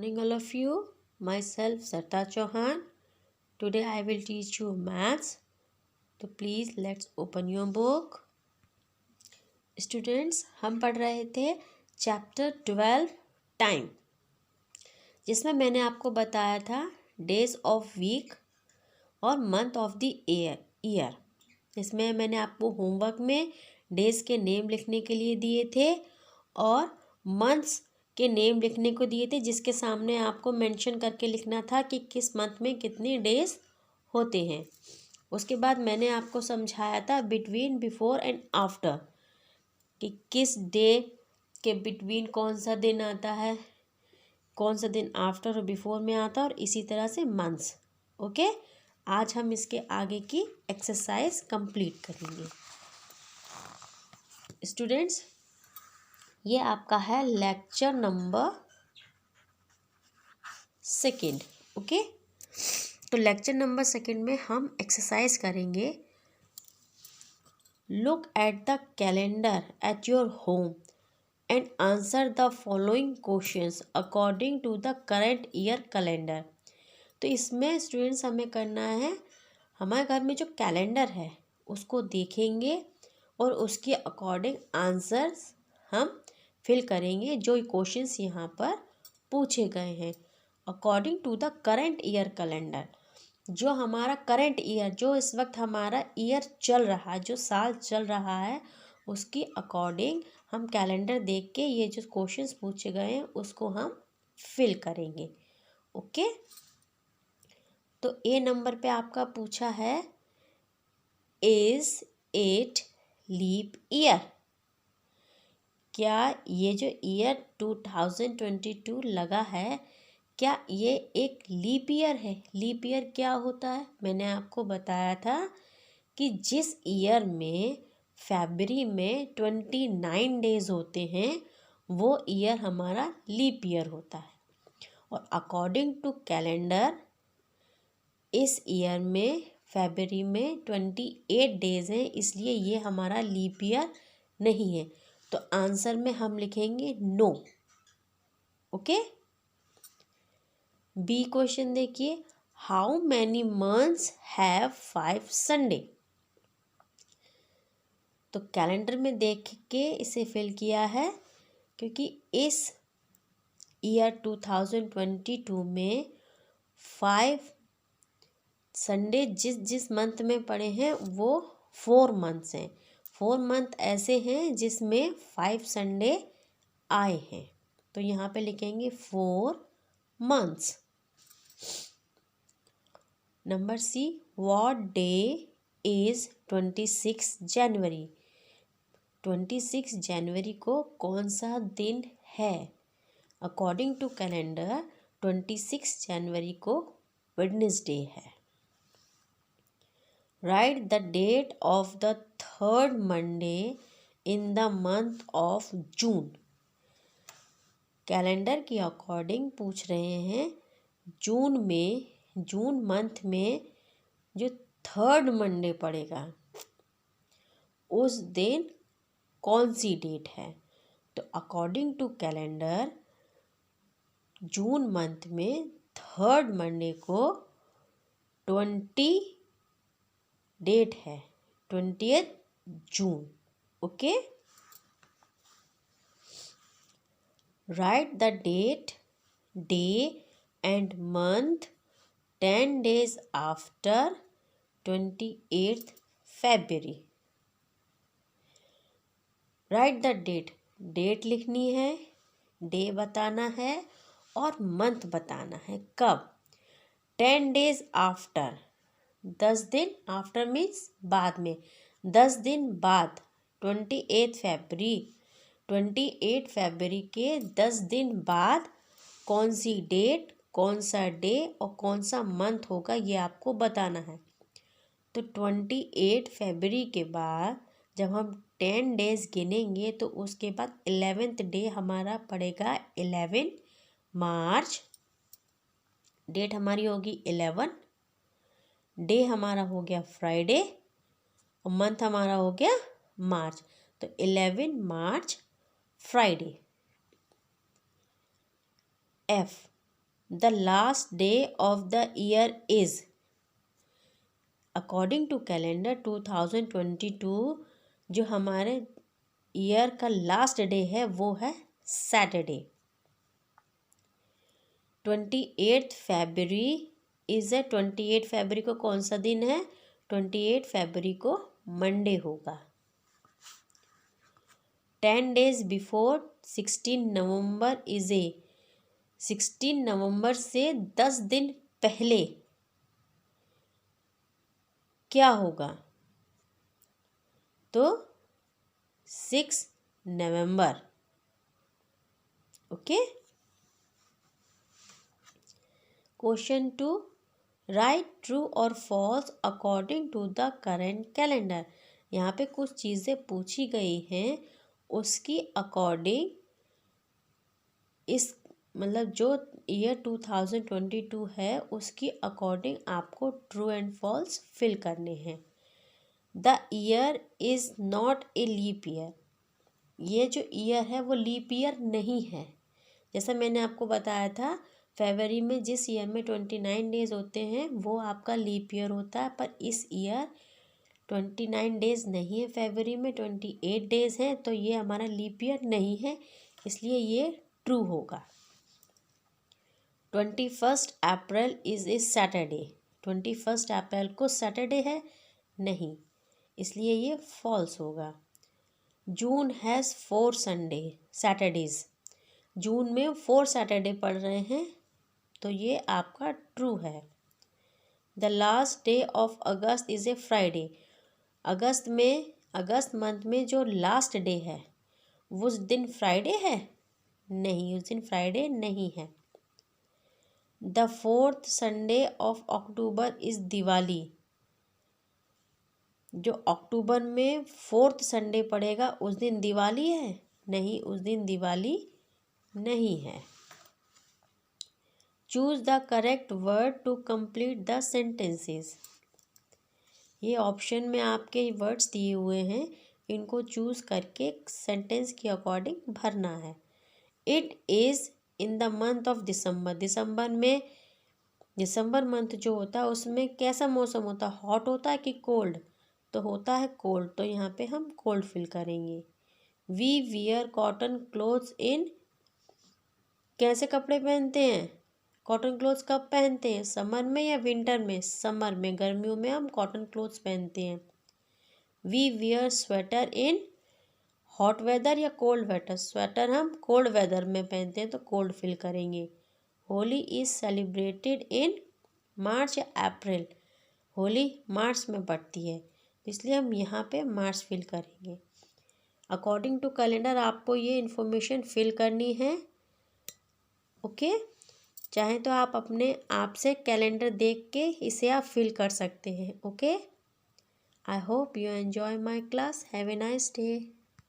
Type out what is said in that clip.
morning all of you. Myself Sarta Chauhan. Today I will teach you maths. तो please let's open your book. Students, हम पढ़ रहे थे chapter 12 time, जिसमें मैंने आपको बताया था डेज ऑफ वीक और मंथ ऑफ द ईयर। इसमें मैंने आपको होमवर्क में डेज के नेम लिखने के लिए दिए थे और मंथ्स के नेम लिखने को दिए थे, जिसके सामने आपको मेंशन करके लिखना था कि किस मंथ में कितने डेज होते हैं। उसके बाद मैंने आपको समझाया था बिटवीन, बिफोर एंड आफ्टर, कि किस डे के बिटवीन कौन सा दिन आता है, कौन सा दिन आफ्टर और बिफोर में आता है, और इसी तरह से मंथ्स। ओके, आज हम इसके आगे की एक्सरसाइज कंप्लीट करेंगे। स्टूडेंट्स, ये आपका है लेक्चर नंबर 2। ओके, तो लेक्चर नंबर 2 में हम एक्सरसाइज करेंगे। Look at the calendar at your home and answer the following questions according to the current year calendar. तो इसमें स्टूडेंट्स हमें करना है, हमारे घर में जो कैलेंडर है उसको देखेंगे और उसके अकॉर्डिंग आंसर्स हम फिल करेंगे जो क्वेश्चंस यहाँ पर पूछे गए हैं according to the current year calendar. जो हमारा करंट ईयर, जो इस वक्त हमारा ईयर चल रहा है, जो साल चल रहा है, उसकी अकॉर्डिंग हम कैलेंडर देख के ये जो क्वेश्चंस पूछे गए हैं उसको हम फिल करेंगे। ओके, तो ए नंबर पे आपका पूछा है, इज इट लीप ईयर? क्या ये जो ईयर 2022 लगा है, क्या ये एक लीप ईयर है? लीप ईयर क्या होता है? मैंने आपको बताया था कि जिस ईयर में फरवरी में 29 डेज होते हैं वो ईयर हमारा लीप ईयर होता है। और अकॉर्डिंग टू कैलेंडर इस ईयर में फरवरी में 28 डेज हैं, इसलिए ये हमारा लीप ईयर नहीं है। तो आंसर में हम लिखेंगे नो। ओके, बी क्वेश्चन देखिए, how many months have 5 Sunday? तो कैलेंडर में देख के इसे फिल किया है, क्योंकि इस ईयर 2022 में 5 संडे जिस जिस मंथ में पड़े हैं वो 4 मंथ्स हैं। 4 मंथ ऐसे हैं जिसमें 5 संडे आए हैं, तो यहाँ पे लिखेंगे 4 months. Number C, what day is 26 January? 26 जनवरी को कौन सा दिन है? अकॉर्डिंग टू कैलेंडर 26 जनवरी को वेडनेसडे है। Write the date of the 3rd Monday in the month of June. Calendar के अकॉर्डिंग पूछ रहे हैं, जून मंथ में जो 3rd मंडे पड़ेगा उस दिन कौन सी डेट है? तो अकॉर्डिंग टू कैलेंडर जून मंथ में 3rd मंडे को 20 डेट है, 20th जून। Okay, write the date, day and month 10 days after 28th February। Write the date, date लिखनी है, डे बताना है और मंथ बताना है। कब? 10 days आफ्टर, 10 दिन, आफ्टर मीन्स बाद में, 10 दिन बाद 28 फरवरी, 28 फरवरी के 10 दिन बाद कौन सी डेट, कौन सा डे और कौन सा मंथ होगा ये आपको बताना है। तो 28 फरवरी के बाद जब हम 10 डेज गिनेंगे तो उसके बाद 11th डे हमारा पड़ेगा 11 मार्च। डेट हमारी होगी 11, डे हमारा हो गया फ्राइडे और मंथ हमारा हो गया मार्च। तो 11 March Friday. F, the last day of the year is. According to calendar 2022 जो हमारे ईयर का लास्ट डे है वो है सैटरडे। 28 फरवरी इज़ 28 फरवरी को कौन सा दिन है? 28 फरवरी को मंडे होगा। 10 days बिफोर 16 नवंबर इज 16 नवंबर से 10 दिन पहले क्या होगा? तो 6 नवंबर। ओके। क्वेश्चन 2, राइट ट्रू और false according to the current calendar. यहाँ पे कुछ चीज़ें पूछी गई हैं, उसकी अकॉर्डिंग इस मतलब जो ईयर 2022 है उसकी अकॉर्डिंग आपको ट्रू एंड फॉल्स फिल करने हैं। The year is not a leap year. ये जो ईयर है वो लीप ईयर नहीं है। जैसा मैंने आपको बताया था, फरवरी में जिस ईयर में 29 डेज होते हैं वो आपका लीप ईयर होता है, पर इस ईयर 29 डेज नहीं है, फरवरी में 28 डेज हैं, तो ये हमारा लीप ईयर नहीं है, इसलिए ये ट्रू होगा। 21 अप्रैल इज़ ए सैटरडे। 21 अप्रैल को सैटरडे है? नहीं, इसलिए ये फॉल्स होगा। जून हैज़ 4 सैटरडेज। जून में 4 सैटरडे पड़ रहे हैं, तो ये आपका ट्रू है। The last day of August is a Friday. August month में जो लास्ट डे है उस दिन फ्राइडे है? नहीं, उस दिन फ्राइडे नहीं है। The 4th Sunday of October is Diwali. जो अक्टूबर में 4th संडे पड़ेगा उस दिन दिवाली है? नहीं, उस दिन दिवाली नहीं है। Choose the correct word to complete the sentences. ये ऑप्शन में आपके वर्ड्स दिए हुए हैं, इनको चूज करके सेंटेंस के अकॉर्डिंग भरना है। It is in the month of December. December month जो होता है उसमें कैसा मौसम होता है? हॉट होता है कि कोल्ड? तो होता है कोल्ड, तो यहाँ पे हम कोल्ड फिल करेंगे। We wear cotton clothes in. कैसे कपड़े पहनते हैं? कॉटन क्लोथ्स कब पहनते हैं? समर में या विंटर में? समर में, गर्मियों में हम कॉटन क्लोथ्स पहनते हैं। We wear sweater in hot weather या कोल्ड वेदर? स्वेटर हम कोल्ड वेदर में पहनते हैं, तो कोल्ड फिल करेंगे। Holi is celebrated in March या अप्रैल? होली मार्च में पड़ती है, इसलिए हम यहाँ पे मार्च फिल करेंगे। अकॉर्डिंग टू कैलेंडर आपको ये इन्फॉर्मेशन फिल करनी है। ओके। चाहे तो आप अपने आप से कैलेंडर देख के इसे आप फिल कर सकते हैं। Okay. I hope you enjoy my class. Have a nice day.